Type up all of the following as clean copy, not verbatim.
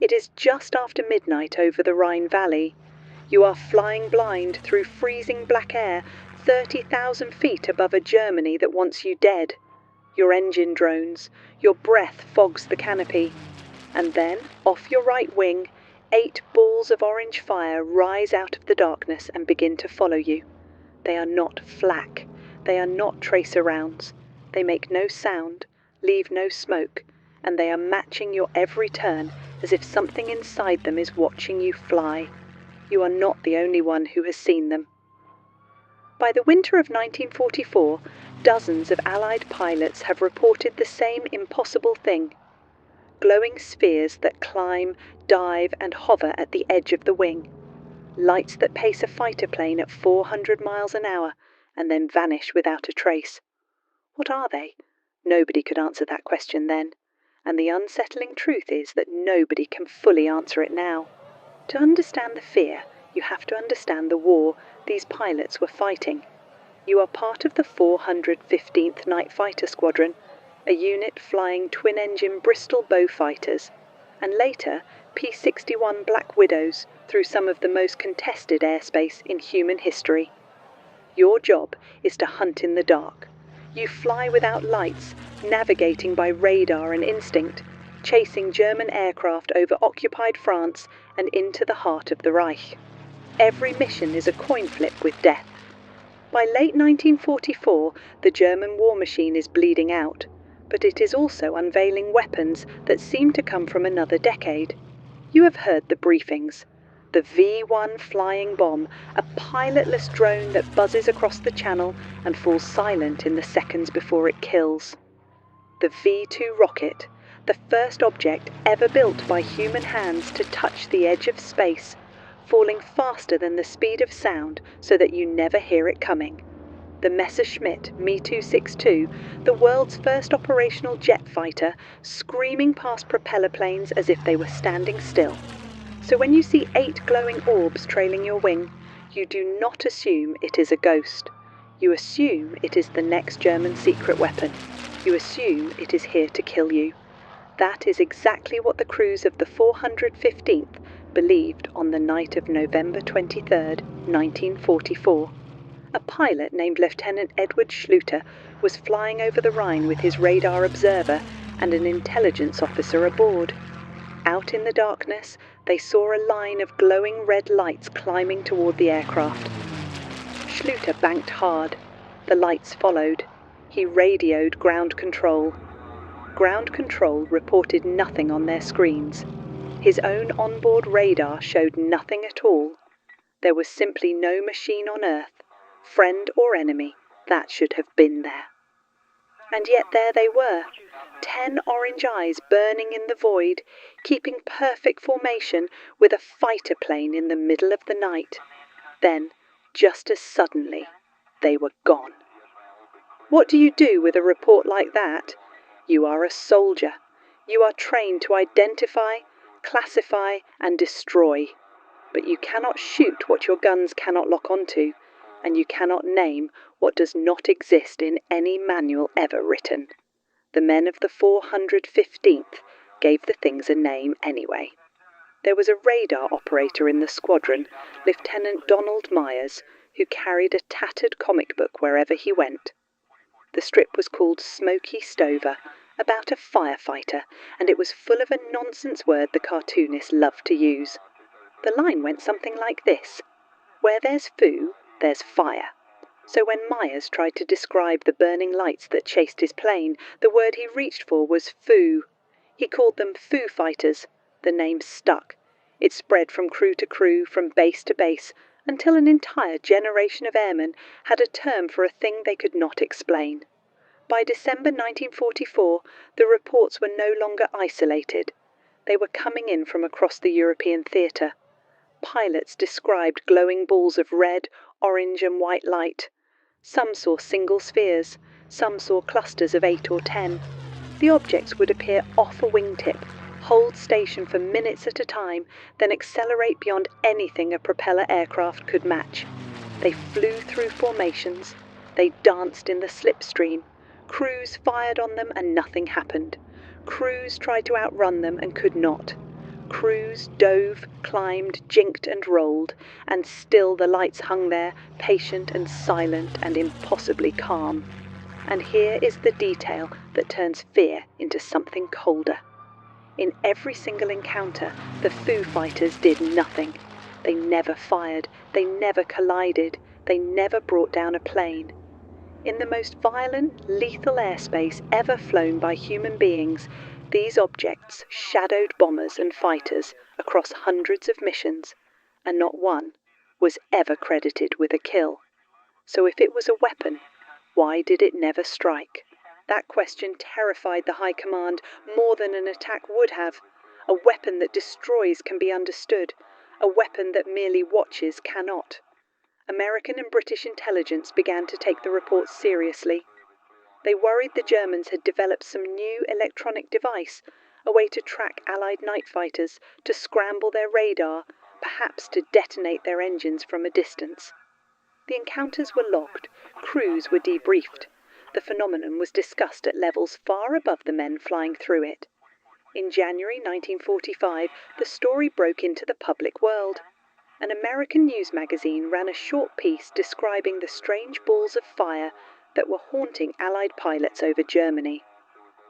It is just after midnight over the Rhine valley. You are flying blind through freezing black air, 30,000 feet above a Germany that wants you dead. Your engine drones, your breath fogs the canopy. And then, off your right wing, 8 balls of orange fire rise out of the darkness and begin to follow you. They are not flak. They are not tracer rounds. They make no sound, leave no smoke, and they are matching your every turn as if something inside them is watching you fly. You are not the only one who has seen them. By the winter of 1944, dozens of Allied pilots have reported the same impossible thing. Glowing spheres that climb, dive, and hover at the edge of the wing. Lights that pace a fighter plane at 400 miles an hour and then vanish without a trace. What are they? Nobody could answer that question then, and the unsettling truth is that nobody can fully answer it now. To understand the fear, you have to understand the war these pilots were fighting. You are part of the 415th Night Fighter Squadron, a unit flying twin-engine Bristol bow fighters, and later P-61 Black Widows through some of the most contested airspace in human history. Your job is to hunt in the dark. You fly without lights, navigating by radar and instinct, chasing German aircraft over occupied France and into the heart of the Reich. Every mission is a coin flip with death. By late 1944, the German war machine is bleeding out, but it is also unveiling weapons that seem to come from another decade. You have heard the briefings. The V-1 flying bomb, a pilotless drone that buzzes across the channel and falls silent in the seconds before it kills. The V-2 rocket, the first object ever built by human hands to touch the edge of space, falling faster than the speed of sound so that you never hear it coming. The Messerschmitt Me-262, the world's first operational jet fighter, screaming past propeller planes as if they were standing still. So when you see 8 glowing orbs trailing your wing, you do not assume it is a ghost. You assume it is the next German secret weapon. You assume it is here to kill you. That is exactly what the crews of the 415th believed on the night of November 23rd, 1944. A pilot named Lieutenant Edward Schluter was flying over the Rhine with his radar observer and an intelligence officer aboard. Out in the darkness, they saw a line of glowing red lights climbing toward the aircraft. Schluter banked hard. The lights followed. He radioed ground control. Ground control reported nothing on their screens. His own onboard radar showed nothing at all. There was simply no machine on Earth, friend or enemy, that should have been there. And yet there they were, 10 orange eyes burning in the void, keeping perfect formation with a fighter plane in the middle of the night. Then, just as suddenly, they were gone. What do you do with a report like that? You are a soldier. You are trained to identify, classify, and destroy. But you cannot shoot what your guns cannot lock onto, and you cannot name what does not exist in any manual ever written. The men of the 415th gave the things a name anyway. There was a radar operator in the squadron, Lieutenant Donald Myers, who carried a tattered comic book wherever he went. The strip was called Smokey Stover, about a firefighter, and it was full of a nonsense word the cartoonist loved to use. The line went something like this: "Where there's foo, there's fire." So when Myers tried to describe the burning lights that chased his plane, the word he reached for was foo. He called them Foo Fighters. The name stuck. It spread from crew to crew, from base to base, until an entire generation of airmen had a term for a thing they could not explain. By December 1944, the reports were no longer isolated. They were coming in from across the European theatre. Pilots described glowing balls of red, orange and white light. Some saw single spheres, some saw clusters of 8 or 10. The objects would appear off a wingtip, hold station for minutes at a time, then accelerate beyond anything a propeller aircraft could match. They flew through formations. They danced in the slipstream. Crews fired on them and nothing happened. Crews tried to outrun them and could not. Crews dove, climbed, jinked and rolled, and still the lights hung there, patient and silent and impossibly calm. And here is the detail that turns fear into something colder. In every single encounter, the Foo Fighters did nothing. They never fired, they never collided, they never brought down a plane. In the most violent, lethal airspace ever flown by human beings, these objects shadowed bombers and fighters across hundreds of missions, and not one was ever credited with a kill. So if it was a weapon, why did it never strike? That question terrified the High Command more than an attack would have. A weapon that destroys can be understood. A weapon that merely watches cannot. American and British intelligence began to take the reports seriously. They worried the Germans had developed some new electronic device, a way to track Allied night fighters, to scramble their radar, perhaps to detonate their engines from a distance. The encounters were logged, crews were debriefed. The phenomenon was discussed at levels far above the men flying through it. In January 1945, the story broke into the public world. An American news magazine ran a short piece describing the strange balls of fire that were haunting Allied pilots over Germany.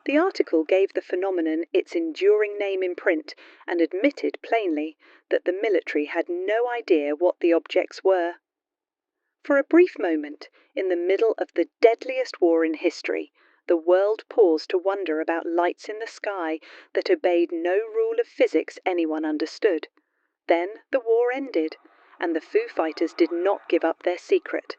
The article gave the phenomenon its enduring name in print and admitted plainly that the military had no idea what the objects were. For a brief moment, in the middle of the deadliest war in history, the world paused to wonder about lights in the sky that obeyed no rule of physics anyone understood. Then the war ended, and the Foo Fighters did not give up their secret.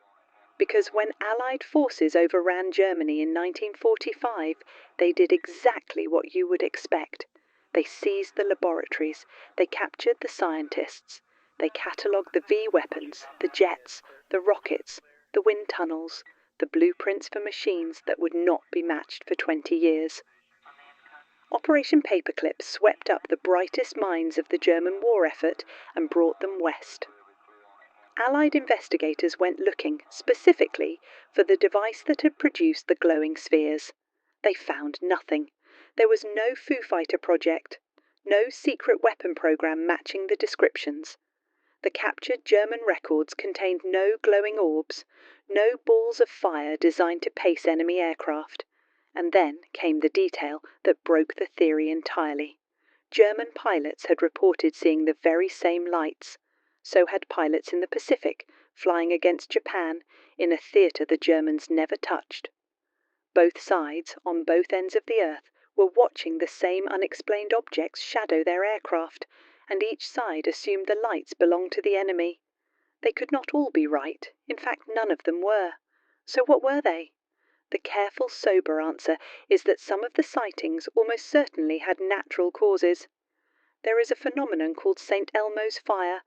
Because when Allied forces overran Germany in 1945, they did exactly what you would expect. They seized the laboratories, they captured the scientists, they catalogued the V weapons, the jets, the rockets, the wind tunnels, the blueprints for machines that would not be matched for 20 years. Operation Paperclip swept up the brightest minds of the German war effort and brought them west. Allied investigators went looking, specifically, for the device that had produced the glowing spheres. They found nothing. There was no Foo Fighter project, no secret weapon program matching the descriptions. The captured German records contained no glowing orbs, no balls of fire designed to pace enemy aircraft. And then came the detail that broke the theory entirely. German pilots had reported seeing the very same lights. So had pilots in the Pacific, flying against Japan in a theatre the Germans never touched. Both sides, on both ends of the earth, were watching the same unexplained objects shadow their aircraft, and each side assumed the lights belonged to the enemy. They could not all be right. In fact, none of them were. So what were they? The careful, sober answer is that some of the sightings almost certainly had natural causes. There is a phenomenon called St. Elmo's fire,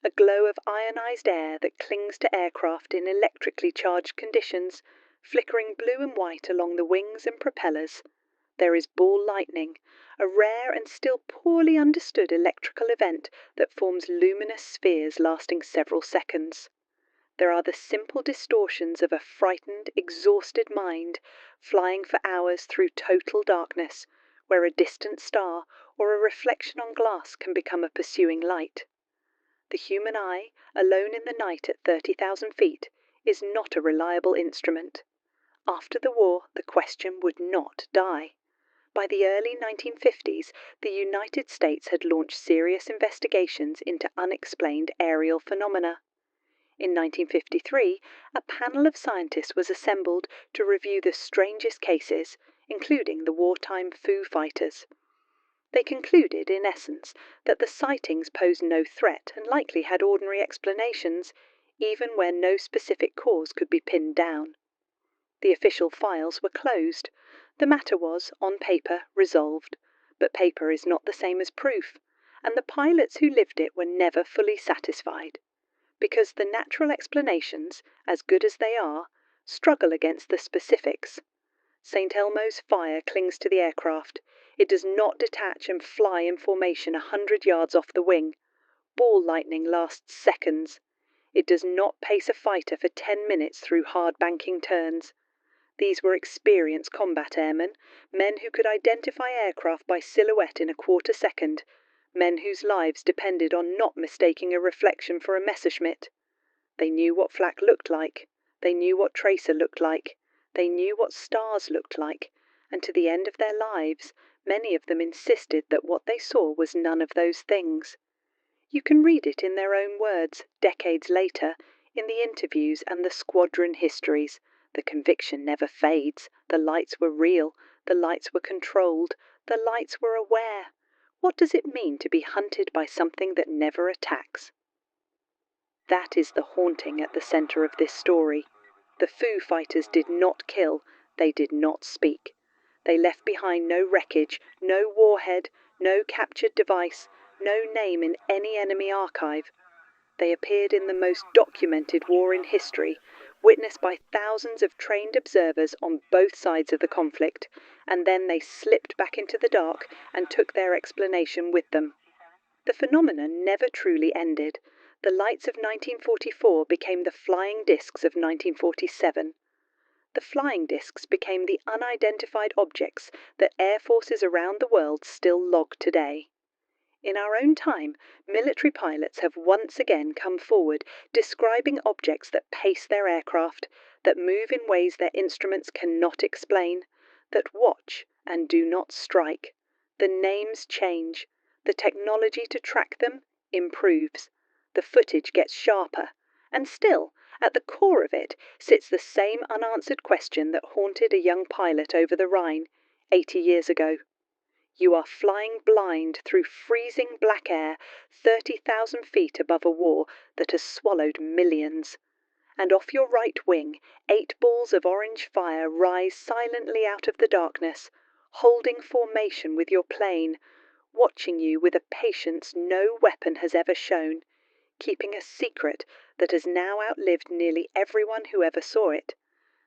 a glow of ionized air that clings to aircraft in electrically charged conditions, flickering blue and white along the wings and propellers. There is ball lightning, a rare and still poorly understood electrical event that forms luminous spheres lasting several seconds. There are the simple distortions of a frightened, exhausted mind, flying for hours through total darkness, where a distant star or a reflection on glass can become a pursuing light. The human eye, alone in the night at 30,000 feet, is not a reliable instrument. After the war, the question would not die. By the early 1950s, the United States had launched serious investigations into unexplained aerial phenomena. In 1953, a panel of scientists was assembled to review the strangest cases, including the wartime Foo Fighters. They concluded, in essence, that the sightings posed no threat and likely had ordinary explanations, even where no specific cause could be pinned down. The official files were closed. The matter was, on paper, resolved, but paper is not the same as proof, and the pilots who lived it were never fully satisfied. Because the natural explanations, as good as they are, struggle against the specifics. St. Elmo's fire clings to the aircraft. It does not detach and fly in formation 100 yards off the wing. Ball lightning lasts seconds. It does not pace a fighter for 10 minutes through hard banking turns. These were experienced combat airmen, men who could identify aircraft by silhouette in a quarter second, Men whose lives depended on not mistaking a reflection for a Messerschmitt. They knew what flak looked like. They knew what tracer looked like. They knew what stars looked like. And to the end of their lives, many of them insisted that what they saw was none of those things. You can read it in their own words, decades later, in the interviews and the squadron histories. The conviction never fades. The lights were real. The lights were controlled. The lights were aware. What does it mean to be hunted by something that never attacks? That is the haunting at the centre of this story. The Foo Fighters did not kill. They did not speak. They left behind no wreckage, no warhead, no captured device, no name in any enemy archive. They appeared in the most documented war in history, witnessed by thousands of trained observers on both sides of the conflict, and then they slipped back into the dark and took their explanation with them. The phenomenon never truly ended. The lights of 1944 became the flying discs of 1947. The flying discs became the unidentified objects that air forces around the world still log today. In our own time, military pilots have once again come forward describing objects that pace their aircraft, that move in ways their instruments cannot explain, that watch and do not strike. The names change. The technology to track them improves. The footage gets sharper. And still, at the core of it sits the same unanswered question that haunted a young pilot over the Rhine 80 years ago. You are flying blind through freezing black air 30,000 feet above a war that has swallowed millions. And off your right wing, 8 balls of orange fire rise silently out of the darkness, holding formation with your plane, watching you with a patience no weapon has ever shown, keeping a secret that has now outlived nearly everyone who ever saw it.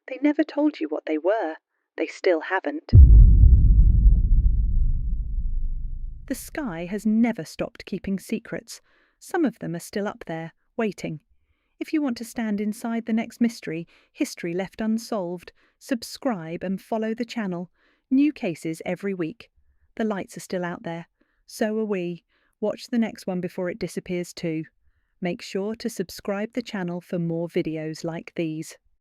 They never told you what they were. They still haven't. The sky has never stopped keeping secrets. Some of them are still up there, waiting. If you want to stand inside the next mystery, history left unsolved, subscribe and follow the channel. New cases every week. The lights are still out there. So are we. Watch the next one before it disappears too. Make sure to subscribe the channel for more videos like these.